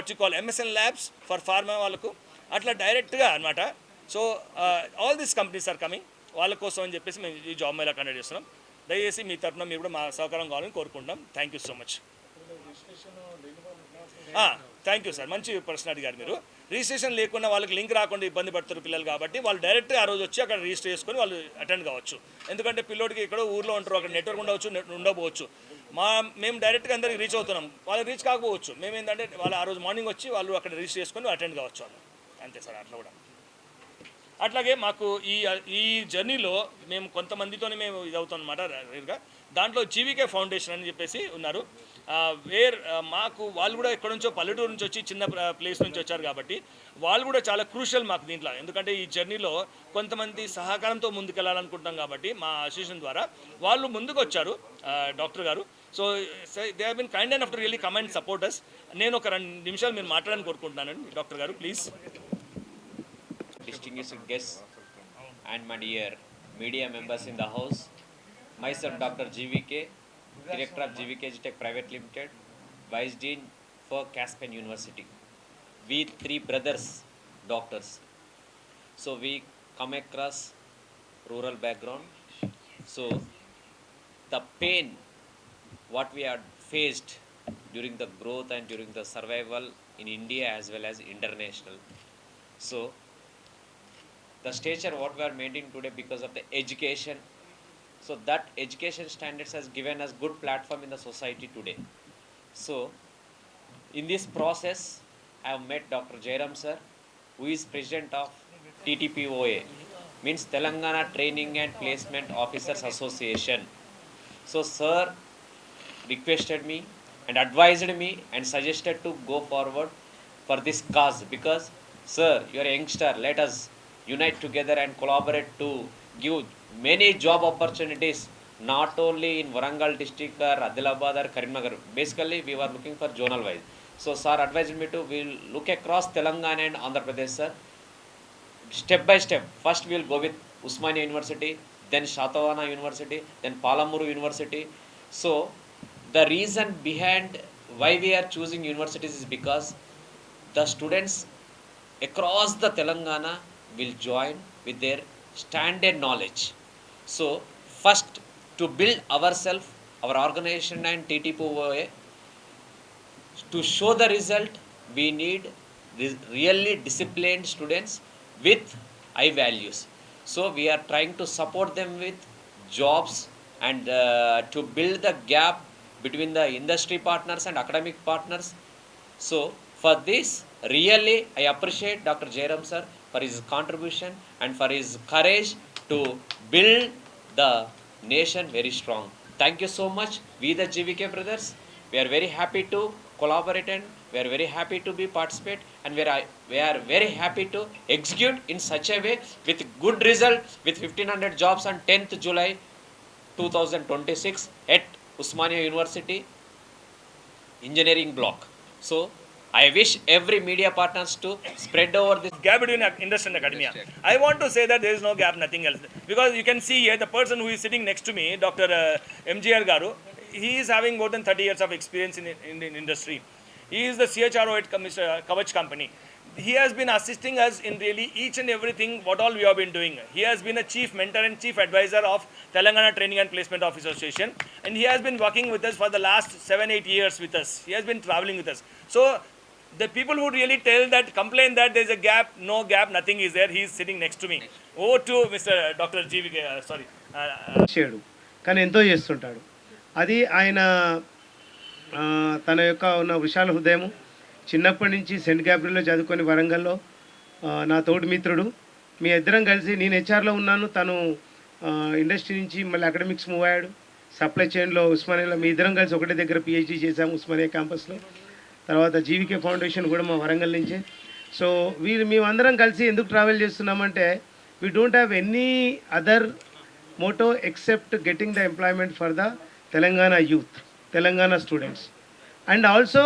What you call MSN labs for pharma వాళ్ళకు అట్లా డైరెక్ట్గా అనమాట. So all these companies are coming, వాళ్ళ కోసం అని చెప్పేసి మేము ఈ జాబ్ మేళా కండక్ట్ చేస్తున్నాం. దయచేసి మీ తరఫున మీరు కూడా మా సహకారం కావాలని కోరుకుంటాం. Thank you so much. Thank you sir, మంచి ప్రశ్న అడిగారు మీరు. రిజిస్ట్రేషన్ లేకుండా వాళ్ళకి లింక్ రాకుండా ఇబ్బంది పడుతారు పిల్లలు కాబట్టి వాళ్ళు డైరెక్ట్ ఆ రోజు వచ్చి అక్కడ రిజిస్టర్ చేసుకొని వాళ్ళు అటెండ్ కావచ్చు. ఎందుకంటే పిల్లోడికి ఎక్కడో ఊర్లో ఉంటారు, అక్కడ నెట్వర్క్ ఉండవచ్చు, ఉండకపోవచ్చు. మేము డైరెక్ట్గా అందరికి రీచ్ అవుతున్నాం, వాళ్ళకి రీచ్ కాకపోవచ్చు. మేము ఏంటంటే వాళ్ళు ఆ రోజు మార్నింగ్ వచ్చి వాళ్ళు అక్కడ రిజిస్టర్ చేసుకొని అటెండ్ కావచ్చు వాళ్ళు. అంతే సార్, అట్లా కూడా. అట్లాగే మాకు ఈ జర్నీలో మేము కొంతమందితోనే మేము ఇది అవుతాం అనమాట రేరుగా. దాంట్లో జీవికే ఫౌండేషన్ అని చెప్పేసి ఉన్నారు. మాకు వాళ్ళు కూడా ఎక్కడి నుంచో పల్లెటూరు నుంచి వచ్చి చిన్న ప్లేస్ నుంచి వచ్చారు కాబట్టి వాళ్ళు కూడా చాలా క్రూషియల్ మాకు దీంట్లో. ఎందుకంటే ఈ జర్నీలో కొంతమంది సహకారంతో ముందుకెళ్ళాలనుకుంటాం కాబట్టి మా అసోసియేషన్ ద్వారా వాళ్ళు ముందుకు వచ్చారు డాక్టర్ గారు. So they have been kind enough to really come and support us. నేను ఒక 2 నిమిషాలు మీరు మాట్లాడాలని కోరుకుంటున్నానండి డాక్టర్ గారు, please. Distinguished guests and my dear media members in the house, myself Dr. GVK, Director of GVK Tech Private Limited, Vice Dean for Caspian University. We 3 brothers doctors. So we come across rural background. So the pain what we had faced during the growth and during the survival in India as well as international. So the stature what we are maintaining today because of the education. So that education standards has given us good platform in the society today. So in this process I have met Dr. Jairam sir, who is president of TTPOA, means Telangana Training and Placement Officers Association. So sir requested me and advised me and suggested to go forward for this cause because sir, you are a youngster, let us unite together and collaborate to give many job opportunities not only in Warangal district or Adilabad or Karimnagar. Basically we were looking for zonal wise. So sir advised me to we'll look across Telangana and Andhra Pradesh sir, step by step. First we will go with Usmania University, then Shatavana University, then Palamuru University. So the reason behind why we are choosing universities is because the students across the Telangana will join with their standard knowledge. So first to build ourselves, our organization and TTPOA, to show the result we need really disciplined students with high values. So we are trying to support them with jobs and to build the gap between the industry partners and academic partners. So for this really I appreciate Dr. Jairam sir for his contribution and for his courage to build the nation very strong. Thank you so much. We the GVK brothers, we are very happy to collaborate and we are very happy to be participate and we are very happy to execute in such a way with good result with 1500 jobs on 10th July 2026 at Usmania University Engineering Block. So I wish every media partners to spread over this gap between industry and academia. I want to say that there is no gap, nothing else. Because you can see here the person who is sitting next to me, Dr. MGR Garu, he is having more than 30 years of experience in the industry. He is the CHRO at Mr. Kavach company. He has been assisting us in really each and everything what all we have been doing. He has been a chief mentor and chief advisor of Telangana Training and Placement Office Association, and he has been working with us for the last 7-8 years with us. He has been traveling with us. So the people who really tell that, complain that there is a gap, no gap, nothing is there. He is sitting next to me. Over to Mr. Dr. GVK, sorry. చేయడు కానీ ఎంతో చేస్తుంటాడు. అది ఆయన తన యొక్క ఉన్న విశాల హృదయము. చిన్నప్పటి నుంచి సెంట్ గ్యాబ్రియల్లో చదువుకొని వరంగల్లో నా తోటి మిత్రుడు. మీ ఇద్దరం కలిసి, నేను హెచ్ఆర్లో ఉన్నాను, తను ఇండస్ట్రీ నుంచి మళ్ళీ అకాడమిక్స్ మూవ్ అయ్యాడు. సప్లై చైన్లో ఉస్మానియాలో మీ ఇద్దరం కలిసి ఒకటే దగ్గర పిహెచ్డీ చేశాము ఉస్మానియా క్యాంపస్లో. తర్వాత జీవికే ఫౌండేషన్ కూడా మా వరంగల్ నుంచే. సో మేమందరం కలిసి ఎందుకు ట్రావెల్ చేస్తున్నామంటే we don't have any other motto except getting the employment for the Telangana youth, Telangana students. And also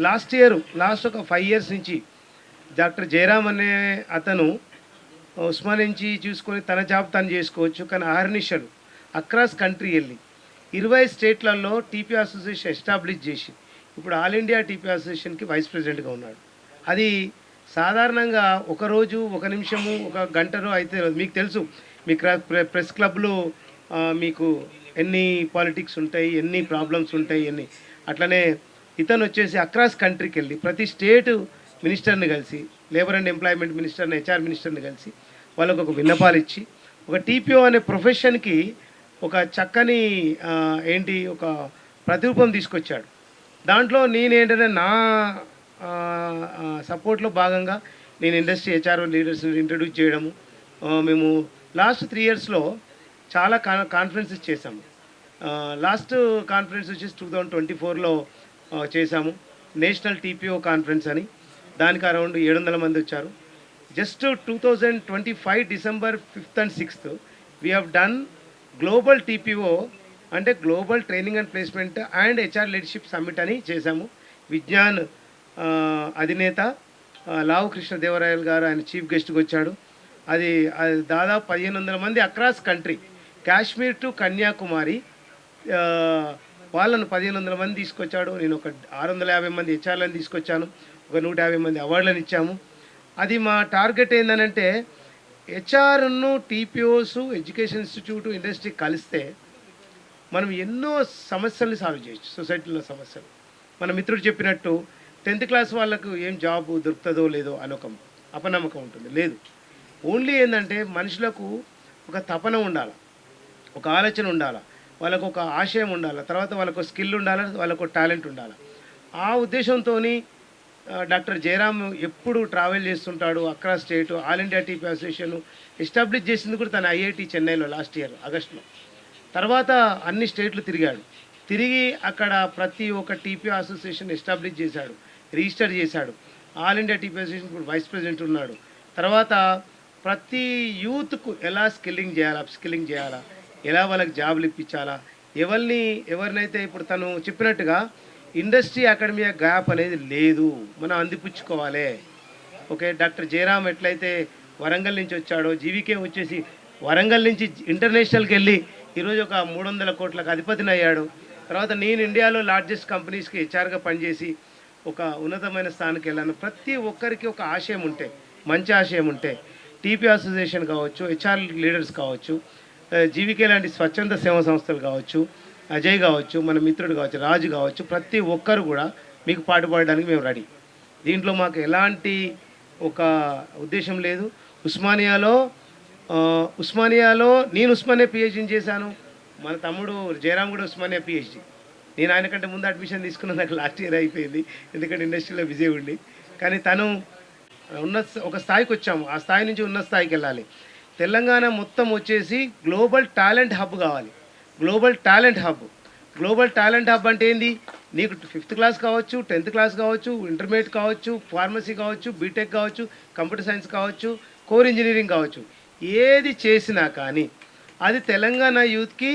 last ఒక 5 years నుంచి డాక్టర్ జయరామ్ అనే అతను ఉస్మానియా నుంచి చూసుకొని తన జాబ్ తను చేసుకోవచ్చు, కానీ అహర్నిశలు అక్రాస్ కంట్రీ వెళ్ళి 20 స్టేట్లలో టీపీ అసోసియేషన్ ఎస్టాబ్లిష్ చేసి ఇప్పుడు ఆల్ ఇండియా టీపీ అసోసియేషన్కి వైస్ ప్రెసిడెంట్గా ఉన్నాడు. అది సాధారణంగా ఒకరోజు ఒక నిమిషము ఒక గంటలో అయితే మీకు తెలుసు, మీ ప్రెస్ క్లబ్లో మీకు ఎన్ని పాలిటిక్స్ ఉంటాయి, ఎన్ని ప్రాబ్లమ్స్ ఉంటాయి, ఎన్ని అట్లనే ఇతను వచ్చేసి అక్రాస్ కంట్రీకి వెళ్ళి ప్రతి స్టేట్ మినిస్టర్ని కలిసి, లేబర్ అండ్ ఎంప్లాయ్మెంట్ మినిస్టర్ని, హెచ్ఆర్ మినిస్టర్ని కలిసి వాళ్ళకు ఒక విన్నపాలు ఇచ్చి ఒక టీపీఓ అనే ప్రొఫెషన్కి ఒక చక్కని ఒక ప్రతిరూపం తీసుకొచ్చాడు. దాంట్లో నేనేంటంటే నా సపోర్ట్లో భాగంగా నేను ఇండస్ట్రీ హెచ్ఆర్ లీడర్స్ని ఇంట్రడ్యూస్ చేయడము. మేము లాస్ట్ 3 ఇయర్స్లో చాలా కాన్ఫరెన్సెస్ చేశాము. లాస్ట్ కాన్ఫరెన్స్ వచ్చేసి 2024లో చేశాము, నేషనల్ టీపీఓ కాన్ఫరెన్స్ అని. దానికి అరౌండ్ 700 మంది వచ్చారు. Just 2025 December 5th and 6th we have done global TPO అంటే global training and placement and HR leadership summit అని చేశాము. విజ్ఞాన్ అధినేత లావు కృష్ణదేవరాయలు గారు ఆయన చీఫ్ గెస్ట్గా వచ్చాడు. అది దాదాపు 1500 మంది across country, Kashmir to Kanyakumari వాళ్ళను 1500 మంది తీసుకొచ్చాడు. నేను ఒక 650 మంది హెచ్ఆర్లను తీసుకొచ్చాను, ఒక 150 మంది అవార్డులను ఇచ్చాము. అది మా టార్గెట్ ఏంటంటే హెచ్ఆర్ను టీపీఓస్, ఎడ్యుకేషన్ ఇన్స్టిట్యూట్, ఇండస్ట్రీ కలిస్తే మనం ఎన్నో సమస్యల్ని సాల్వ్ చేయొచ్చు. సొసైటీలో సమస్యలు మన మిత్రుడు చెప్పినట్టు 10th క్లాస్ వాళ్ళకు ఏం జాబ్ దొరుకుతుందో లేదో అని ఒక అపనమ్మకం ఉంటుంది. లేదు, ఓన్లీ ఏంటంటే మనుషులకు ఒక తపన ఉండాలి, ఒక ఆలోచన ఉండాలి, వాళ్ళకు ఒక ఆశయం ఉండాలి, తర్వాత వాళ్ళకు స్కిల్ ఉండాలి, వాళ్ళకు టాలెంట్ ఉండాలి. ఆ ఉద్దేశంతో డాక్టర్ జయరామ్ ఎప్పుడు ట్రావెల్ చేస్తుంటాడు across state. All India TP association establish చేసింది కూడా తన ఐఐటి చెన్నైలో లాస్ట్ ఇయర్ ఆగస్టులో. తర్వాత అన్ని స్టేట్లు తిరిగాడు, తిరిగి అక్కడ ప్రతి ఒక్క టీపీ అసోసియేషన్ ఎస్టాబ్లిష్ చేశాడు, రిజిస్టర్ చేశాడు. ఆల్ ఇండియా టీపీ అసోసియేషన్ ఇప్పుడు వైస్ ప్రెసిడెంట్ ఉన్నాడు. తర్వాత ప్రతి యూత్కు ఎలా స్కిల్లింగ్ చేయాలా, అప్స్కిల్లింగ్ చేయాలా, ఎలా వాళ్ళకి జాబులు ఇప్పించాలా, ఎవరినైతే ఇప్పుడు తను చెప్పినట్టుగా ఇండస్ట్రీ అకాడమీ గ్యాప్ అనేది లేదు, మనం అందిపుచ్చుకోవాలి. ఓకే, డాక్టర్ జయరామ్ ఎట్లయితే వరంగల్ నుంచి వచ్చాడో, జీవికే వచ్చేసి వరంగల్ నుంచి ఇంటర్నేషనల్కి వెళ్ళి ఈరోజు ఒక 300 కోట్లకు అధిపతిని అయ్యాడు. తర్వాత నేను ఇండియాలో లార్జెస్ట్ కంపెనీస్కి హెచ్ఆర్గా పనిచేసి ఒక ఉన్నతమైన స్థానానికి వెళ్ళాను. ప్రతి ఒక్కరికి ఒక ఆశయం ఉంటే, మంచి ఆశయం ఉంటే, టీపీ అసోసియేషన్ కావచ్చు, హెచ్ఆర్ లీడర్స్ కావచ్చు, జీవికే లాంటి స్వచ్ఛంద సేవా సంస్థలు కావచ్చు, అజయ్ కావచ్చు, మన మిత్రుడు కావచ్చు, రాజు కావచ్చు, ప్రతి ఒక్కరు కూడా మీకు పాటుపడడానికి మేము రెడీ. దీంట్లో మాకు ఎలాంటి ఒక ఉద్దేశం లేదు. ఉస్మానియాలో నేను ఉస్మానియా పిహెచ్డీ చేశాను, మన తమ్ముడు జయరామ్ కూడా ఉస్మానియా పిహెచ్డీ. నేను ఆయన కంటే ముందు అడ్మిషన్ తీసుకున్న నాకు లాస్ట్ ఇయర్ అయిపోయింది, ఎందుకంటే ఇండస్ట్రీలో బిజీ ఉండి. కానీ తను ఒక స్థాయికి వచ్చాము, ఆ స్థాయి నుంచి ఉన్న స్థాయికి వెళ్ళాలి. తెలంగాణ మొత్తం వచ్చేసి గ్లోబల్ టాలెంట్ హబ్ కావాలి. గ్లోబల్ టాలెంట్ హబ్ అంటే ఏంది? నీకు 5th క్లాస్ కావచ్చు, 10th క్లాస్ కావచ్చు, ఇంటర్మీడియట్ కావచ్చు, ఫార్మసీ కావచ్చు, బీటెక్ కావచ్చు, కంప్యూటర్ సైన్స్ కావచ్చు, కోర్ ఇంజనీరింగ్ కావచ్చు, ఏది చేసినా కానీ అది తెలంగాణ యూత్కి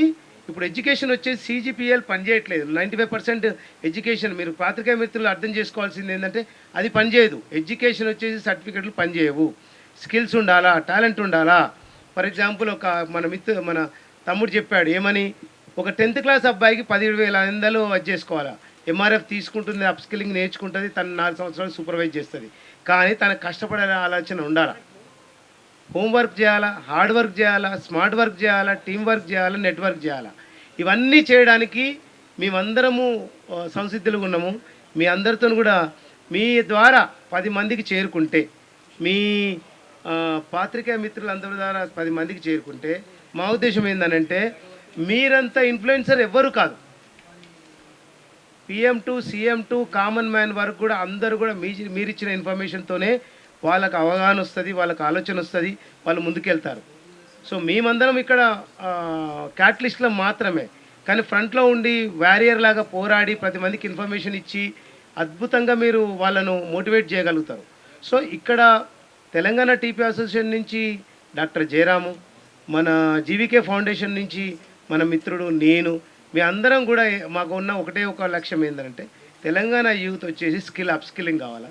ఇప్పుడు ఎడ్యుకేషన్ వచ్చేసి CGPL పనిచేయట్లేదు. 95% ఎడ్యుకేషన్, మీరు పాత్రికేయ మిత్రులు అర్థం చేసుకోవాల్సింది ఏంటంటే అది పనిచేయదు. ఎడ్యుకేషన్ వచ్చేసి సర్టిఫికెట్లు పనిచేయవు, స్కిల్స్ ఉండాలా, టాలెంట్ ఉండాలా. ఫర్ ఎగ్జాంపుల్ మన తమ్ముడు చెప్పాడు ఏమని, ఒక 10th క్లాస్ అబ్బాయికి 17,500 అది చేసుకోవాలా. MRF తీసుకుంటుంది, అప్స్కిల్లింగ్ నేర్చుకుంటుంది, తను 4 సంవత్సరాలు సూపర్వైజ్ చేస్తుంది. కానీ తనకు కష్టపడే ఆలోచన ఉండాలా, హోంవర్క్ చేయాలా, హార్డ్ వర్క్ చేయాలా, స్మార్ట్ వర్క్ చేయాలా, టీం వర్క్ చేయాలా, నెట్వర్క్ చేయాలా. ఇవన్నీ చేయడానికి మేమందరము సంసిద్ధులుగా ఉన్నాము. మీ అందరితో కూడా మీ ద్వారా 10 మందికి చేరుకుంటే, మీ పాత్రికేయ మిత్రులందరి ద్వారా 10 మందికి చేరుకుంటే మా ఉద్దేశం ఏంటంటే మీరంతా ఇన్ఫ్లుయెన్సర్ ఎవ్వరు కాదు. PM to CM to common man వరకు కూడా అందరూ కూడా మీరిచ్చిన ఇన్ఫర్మేషన్తోనే వాళ్ళకు అవగాహన వస్తుంది, వాళ్ళకు ఆలోచన వస్తుంది, వాళ్ళు ముందుకెళ్తారు. సో మేమందరం ఇక్కడ క్యాటలిస్ట్లో మాత్రమే, కానీ ఫ్రంట్లో ఉండి వారియర్ లాగా పోరాడి 10 మందికి ఇన్ఫర్మేషన్ ఇచ్చి అద్భుతంగా మీరు వాళ్ళను మోటివేట్ చేయగలుగుతారు. సో ఇక్కడ తెలంగాణ టీపీ అసోసియేషన్ నుంచి డాక్టర్ జయరాము, మన జీవికే ఫౌండేషన్ నుంచి మన మిత్రుడు, నేను, మీ అందరం కూడా మాకు ఉన్న ఒక లక్ష్యం ఏంటంటే తెలంగాణ యూత్ వచ్చేసి అప్స్కిల్లింగ్ కావాలా.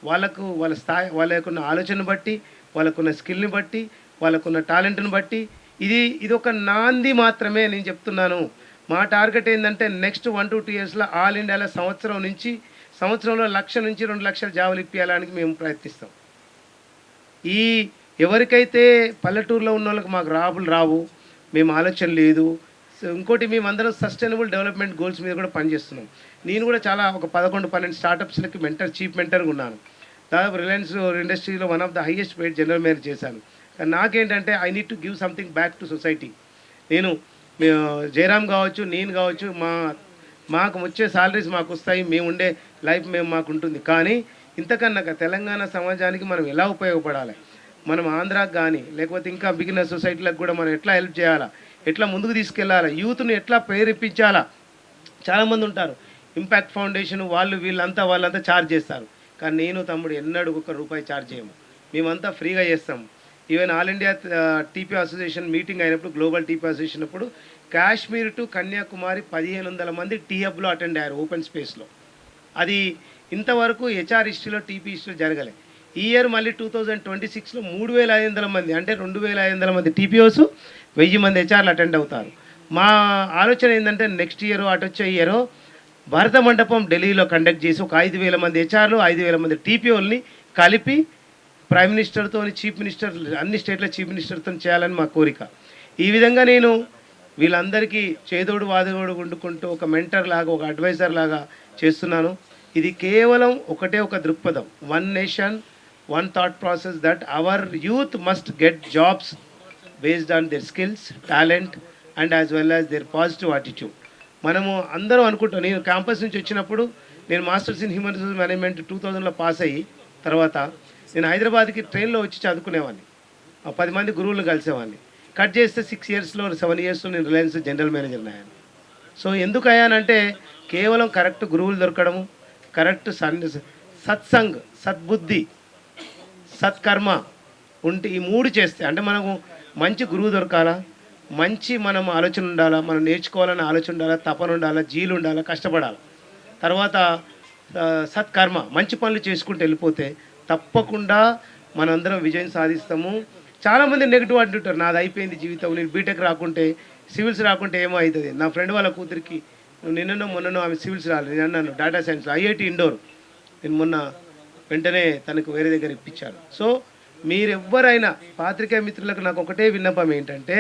వాళ్ళకు వాళ్ళ స్థాయి, వాళ్ళకున్న ఆలోచన బట్టి, వాళ్ళకున్న స్కిల్ని బట్టి, వాళ్ళకున్న టాలెంట్ని బట్టి ఇది ఒక నాంది మాత్రమే. నేను చెప్తున్నాను, మా టార్గెట్ ఏంటంటే నెక్స్ట్ 1 to 2 ఇయర్స్లో ఆల్ ఇండియాలో సంవత్సరంలో 1,00,000 నుంచి 2 లక్షల జాబులు ఇప్పించడానికి మేము ప్రయత్నిస్తాం. ఈ ఎవరికైతే పల్లెటూరులో ఉన్న వాళ్ళకి మాకు రావు, మేము ఆలోచన లేదు. సో ఇంకోటి మేమందరం సస్టైనబుల్ డెవలప్మెంట్ గోల్స్ మీద కూడా పనిచేస్తున్నాం. నేను కూడా చాలా ఒక 11-12 స్టార్టప్స్లకి చీఫ్ మెంటర్గా ఉన్నాను. దాదాపు రిలయన్స్ ఇండస్ట్రీలో one of the highest paid general manager చేశాను. కానీ నాకేంటంటే I need to give something back to society. నేను జయరామ్ కావచ్చు, నేను కావచ్చు, మాకు వచ్చే సాలరీస్ మాకు వస్తాయి, మేము ఉండే లైఫ్ మాకు ఉంటుంది. కానీ ఇంతకన్నా తెలంగాణ సమాజానికి మనం ఎలా ఉపయోగపడాలి, మనం ఆంధ్రాకి కానీ లేకపోతే ఇంకా బిగినర్ సొసైటీలకు కూడా మనం ఎట్లా హెల్ప్ చేయాలా, ఎట్లా ముందుకు తీసుకెళ్ళాలా, యూత్ని ఎట్లా ప్రేరేపించాలా. చాలామంది ఉంటారు ఇంపాక్ట్ ఫౌండేషన్ వాళ్ళంతా ఛార్జ్ చేస్తారు. కానీ నేను తమ్ముడు ఎన్నడూ ₹1 ఛార్జ్ చేయము. మేమంతా ఫ్రీగా చేస్తాము. Even all India TP association meeting అయినప్పుడు, గ్లోబల్ టీపీ అసోసియేషన్ అప్పుడు కాశ్మీర్ టు కన్యాకుమారి 1,500 మంది టీ హబ్లో అటెండ్ అయ్యారు ఓపెన్ స్పేస్లో. అది ఇంతవరకు హెచ్ఆర్ హిస్టరీలో టీపీ హిస్టరీలో జరగలేదు. ఈ ఇయర్ మళ్ళీ 2026లో 3,500 మంది, అంటే 2,500 మంది టీపీఓస్, 1000 మంది హెచ్ఆర్లు అటెండ్ అవుతారు. మా ఆలోచన ఏంటంటే నెక్స్ట్ ఇయర్ అటొచ్చే ఇయర్ భారత మండపం ఢిల్లీలో కండక్ట్ చేసి ఒక 5,000 మంది హెచ్ఆర్లు, 5,000 మంది టీపీఓల్ని కలిపి ప్రైమ్ మినిస్టర్తో, చీఫ్ మినిస్టర్, అన్ని స్టేట్ల చీఫ్ మినిస్టర్తో చేయాలని మా కోరిక. ఈ విధంగా నేను వీళ్ళందరికీ చేదోడు వాదోడు వండుకుంటూ ఒక మెంటర్ లాగా, ఒక అడ్వైజర్ లాగా చేస్తున్నాను. ఇది కేవలం ఒక దృక్పథం, 1 nation 1 thought process, that our youth must get jobs based on their skills, talent and as well as their positive attitude. మనము అందరం అనుకుంటాం. నేను క్యాంపస్ నుంచి వచ్చినప్పుడు, నేను masters in human resource management 2000లో పాస్ అయ్యి తర్వాత నేను హైదరాబాద్కి ట్రైన్లో వచ్చి చదువుకునేవాడిని. 10 మంది గురువులను కలిసేవాడిని. కట్ చేస్తే 6 ఇయర్స్లో 7 ఇయర్స్లో నేను రిలయన్స్ జనరల్ మేనేజర్ని అయ్యాను. సో ఎందుకు అయ్యానంటే కేవలం కరెక్ట్ గురువులు దొరకడము, కరెక్ట్ సత్సంగ్, సద్బుద్ధి, సత్కర్మ ఉంటే, ఈ 3 చేస్తే, అంటే మనకు మంచి గురువు దొరకాలా, మంచి మనం ఆలోచన ఉండాలా, మనం నేర్చుకోవాలనే ఆలోచన ఉండాలా, తపన ఉండాలా, జీలు ఉండాలా, కష్టపడాలి. తర్వాత సత్కర్మ, మంచి పనులు చేసుకుంటూ వెళ్ళిపోతే తప్పకుండా మనందరం విజయం సాధిస్తాము. చాలామంది నెగిటివ్ అంటుంటారు, నాది అయిపోయింది జీవితం, నేను బీటెక్ రాకుంటే, సివిల్స్ రాకుంటే ఏమో అవుతుంది. నా ఫ్రెండ్ వాళ్ళ కూతురికి మొన్ననో ఆమె సివిల్స్ రాలేదు, నేను అన్నాను డేటా సైన్స్ ఐఐటి ఇండోర్, నేను మొన్న వెంటనే తనకు వేరే దగ్గర ఇప్పించాను. సో మీరెవ్వరైనా పాత్రికేయ మిత్రులకు నాకు ఒకటే విన్నపం ఏంటంటే,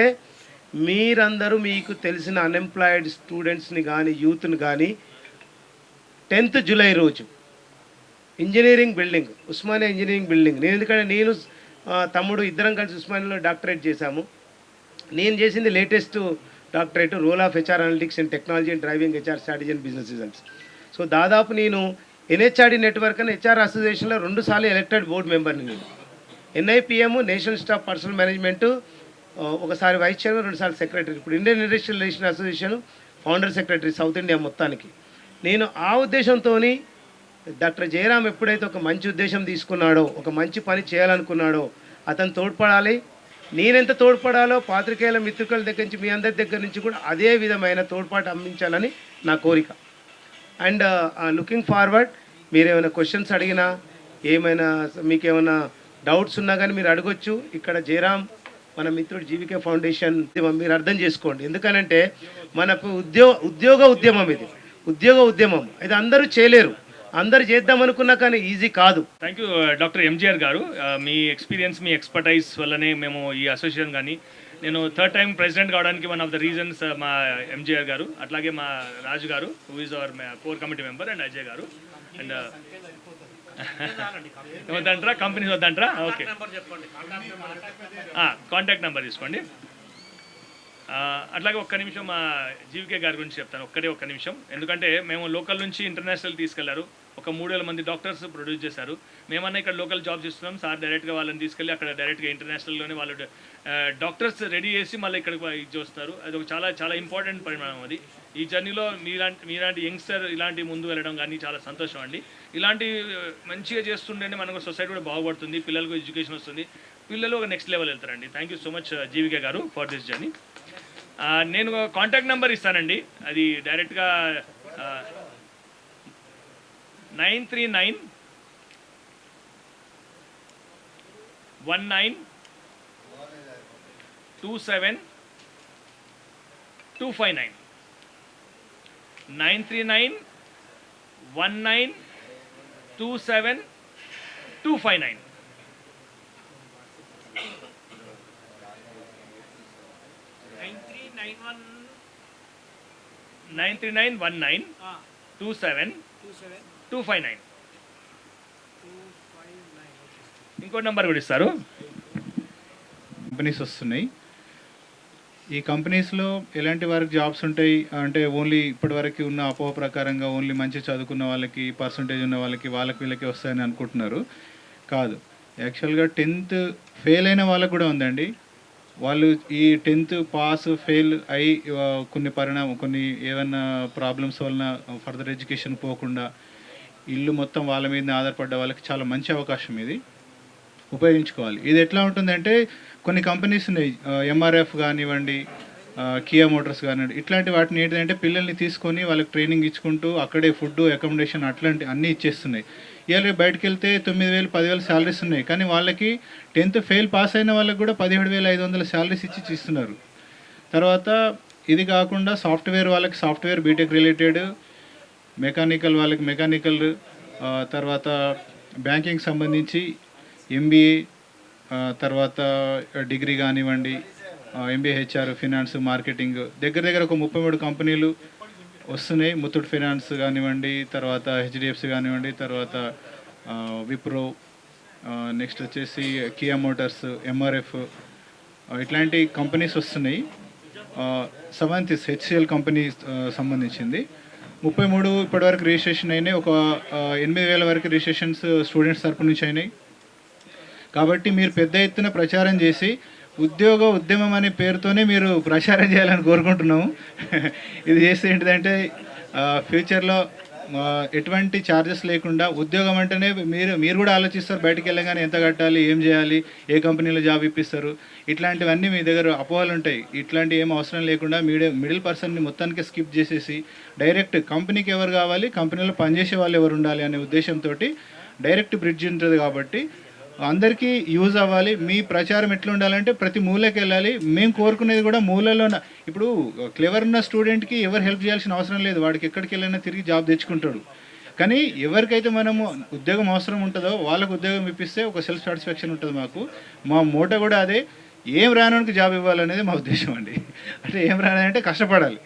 మీరందరూ మీకు తెలిసిన అన్ఎంప్లాయిడ్ స్టూడెంట్స్ని కానీ యూత్ని కానీ 10th జూలై రోజు engineering building, Osmania engineering building, నేను తమ్ముడు ఇద్దరం కలిసి ఉస్మానియాలో డాక్టరేట్ చేశాము. నేను చేసింది latest doctorate, role of HR analytics and technology and driving HR strategy and business results. So దాదాపు నేను ఎన్హెచ్ఆర్డి నెట్వర్క్ అని హెచ్ఆర్ అసోసియేషన్లో 2 సార్లు ఎలక్టెడ్ బోర్డు మెంబర్ని. నేను NIPM national staff personnel management, ఒకసారి వైస్ చైర్మన్, 2 సార్లు సెక్రటరీ. ఇప్పుడు Indian industrial relation association founder secretary south India మొత్తానికి. నేను ఆ ఉద్దేశంతో డాక్టర్ జయరామ్ ఎప్పుడైతే ఒక మంచి ఉద్దేశం తీసుకున్నాడో, ఒక మంచి పని చేయాలనుకున్నాడో, అతను తోడ్పడాలి. నేనెంత తోడ్పడాలో పాత్రికేయుల మిత్రుల దగ్గర నుంచి, మీ అందరి దగ్గర నుంచి కూడా అదే విధమైన తోడ్పాటు అందించాలని నా కోరిక. అండ్ లుకింగ్ ఫార్వర్డ్, మీరు ఏమైనా క్వశ్చన్స్ అడిగినా, ఏమైనా మీకు ఏమైనా డౌట్స్ ఉన్నా కానీ మీరు అడగొచ్చు. ఇక్కడ జయరామ్ మన మిత్రుడు జీవికే ఫౌండేషన్ మీరు అర్థం చేసుకోండి. ఎందుకనంటే మనకు ఉద్యోగ ఉద్యమం ఇది అందరూ చేయలేరు, అందరు చేద్దామనుకున్నా కానీ ఈజీ కాదు. థ్యాంక్ యూ డాక్టర్ ఎంజీఆర్ గారు. మీ ఎక్స్పీరియన్స్, మీ ఎక్స్పర్టైజ్ వల్లనే మేము ఈ అసోసియేషన్ కానీ, నేను 3rd టైం ప్రెసిడెంట్ కావడానికి వన్ ఆఫ్ ద రీజన్స్ మా ఎంజీఆర్ గారు, అట్లాగే మా Raju garu who is our core committee member, and Ajay garu. And వద్దంటారా, కంపెనీస్ వద్దంటారా? ఓకే, కాంటాక్ట్ నెంబర్ తీసుకోండి. అట్లాగే ఒక్క నిమిషం మా జీవికే గారి గురించి చెప్తాను, ఒక్క నిమిషం. ఎందుకంటే మేము లోకల్ నుంచి ఇంటర్నేషనల్ తీసుకెళ్లారు, ఒక 3,000 మంది డాక్టర్స్ ప్రొడ్యూస్ చేశారు. మేమన్నా ఇక్కడ లోకల్ జాబ్స్ ఇస్తున్నాం, సార్ డైరెక్ట్గా వాళ్ళని తీసుకెళ్ళి అక్కడ డైరెక్ట్గా ఇంటర్నేషనల్లోనే వాళ్ళు డాక్టర్స్ రెడీ చేసి మళ్ళీ ఇక్కడికి ఇది చేస్తారు. అది ఒక చాలా ఇంపార్టెంట్ పరిమాణం. అది ఈ జర్నీలో మీలాంటి యంగ్స్టర్ ఇలాంటి ముందు వెళ్ళడం కానీ చాలా సంతోషం అండి. ఇలాంటి మంచిగా చేస్తుంటేనే మనకు సొసైటీ కూడా బాగుపడుతుంది, పిల్లలకు ఎడ్యుకేషన్ వస్తుంది, పిల్లలు ఒక నెక్స్ట్ లెవెల్ వెళ్తారండి. థ్యాంక్ యూ సో మచ్ జీవికే గారు ఫర్ దిస్ జర్నీ. నేను కాంటాక్ట్ నెంబర్ ఇస్తానండి, అది డైరెక్ట్గా 939 19 27 259. 9391927 9391927 ఇంకో నెంబర్ కూడా ఇస్తారు. కంపెనీస్ వస్తున్నాయి. ఈ కంపెనీస్లో ఎలాంటి వారికి జాబ్స్ ఉంటాయి అంటే ఓన్లీ ఇప్పటివరకు ఉన్న అపోహ ప్రకారంగా ఓన్లీ మంచి చదువుకున్న వాళ్ళకి పర్సంటేజ్ ఉన్న వాళ్ళకి వీళ్ళకి వస్తాయని అనుకుంటున్నారు. కాదు, యాక్చువల్గా 10th ఫెయిల్ అయిన వాళ్ళకు కూడా ఉందండి. వాళ్ళు ఈ 10th పాస్ ఫెయిల్ అయి కొన్ని ఏమైనా ప్రాబ్లమ్స్ వలన ఫర్దర్ ఎడ్యుకేషన్ పోకుండా ఇల్లు మొత్తం వాళ్ళ మీద ఆధారపడ్డ వాళ్ళకి చాలా మంచి అవకాశం ఇది, ఉపయోగించుకోవాలి. ఇది ఎట్లా ఉంటుందంటే కొన్ని కంపెనీస్ ఉన్నాయి, ఎంఆర్ఎఫ్ కానివ్వండి, కియా మోటార్స్ కానివ్వండి, ఇట్లాంటి వాటిని ఏంటంటే పిల్లల్ని తీసుకొని వాళ్ళకి ట్రైనింగ్ ఇచ్చుకుంటూ అక్కడే ఫుడ్ అకామిడేషన్ అట్లాంటి అన్నీ ఇచ్చేస్తున్నాయి. ఇవాళ బయటకు వెళ్తే 9,000 10,000 శాలరీస్ ఉన్నాయి, కానీ వాళ్ళకి 10th ఫెయిల్ పాస్ అయిన వాళ్ళకి కూడా 17,500 శాలరీస్ ఇస్తున్నారు. తర్వాత ఇది కాకుండా సాఫ్ట్వేర్ వాళ్ళకి సాఫ్ట్వేర్ బీటెక్ రిలేటెడ్, మెకానికల్ వాళ్ళకి మెకానికల్, తర్వాత బ్యాంకింగ్ సంబంధించి ఎంబీఏ, తర్వాత డిగ్రీ కానివ్వండి, ఎంబీఏ హెచ్ఆర్, ఫినాన్స్, మార్కెటింగ్, దగ్గర ఒక 33 కంపెనీలు వస్తున్నాయి. ముత్తూట్ ఫైనాన్స్ కానివ్వండి, తర్వాత హెచ్డిఎఫ్సి కానివ్వండి, తర్వాత విప్రో, నెక్స్ట్ వచ్చేసి కియా మోటార్స్, ఎంఆర్ఎఫ్, ఇట్లాంటి కంపెనీస్ వస్తున్నాయి. సమంతిస్ హెచ్సిఎల్ కంపెనీ సంబంధించింది 33 ఇప్పటివరకు రిజిస్ట్రేషన్ అయినాయి. ఒక 8,000 వరకు రిజిస్ట్రేషన్స్ స్టూడెంట్స్ తరపు నుంచి అయినాయి. కాబట్టి మీరు పెద్ద ఎత్తున ప్రచారం చేసి ఉద్యమం అనే పేరుతోనే మీరు ప్రచారం చేయాలని కోరుకుంటున్నాము. ఇది చేస్తే ఏంటిదంటే ఫ్యూచర్లో ఎటువంటి ఛార్జెస్ లేకుండా ఉద్యోగం అంటేనే మీరు కూడా ఆలోచిస్తారు, బయటికి వెళ్ళగానే ఎంత కట్టాలి, ఏం చేయాలి, ఏ కంపెనీలో జాబ్ ఇప్పిస్తారు, ఇట్లాంటివన్నీ మీ దగ్గర అపోహలు ఉంటాయి. ఇట్లాంటి ఏం అవసరం లేకుండా మిడిల్ పర్సన్ని మొత్తానికి స్కిప్ చేసేసి డైరెక్ట్ కంపెనీకి ఎవరు కావాలి, కంపెనీలో పనిచేసే వాళ్ళు ఎవరు ఉండాలి అనే ఉద్దేశంతో డైరెక్ట్ బ్రిడ్జ్ ఉంటుంది. కాబట్టి అందరికీ యూజ్ అవ్వాలి. మీ ప్రచారం ఎట్లా ఉండాలంటే ప్రతి మూలకి వెళ్ళాలి. మేము కోరుకునేది కూడా మూలలో ఇప్పుడు క్లెవర్ ఉన్న స్టూడెంట్కి ఎవరు హెల్ప్ చేయాల్సిన అవసరం లేదు, వాడికి ఎక్కడికి వెళ్ళినా తిరిగి జాబ్ తెచ్చుకుంటాడు. కానీ ఎవరికైతే మనము ఉద్యోగం అవసరం ఉంటుందో వాళ్ళకు ఉద్యోగం ఇప్పిస్తే ఒక సెల్ఫ్ సాటిస్ఫాక్షన్ ఉంటుంది. మా మోటో కూడా అదే, ఏం రానోనికి జాబ్ ఇవ్వాలనేది మా ఉద్దేశం అండి. అంటే ఏం రానంటే కష్టపడాలి.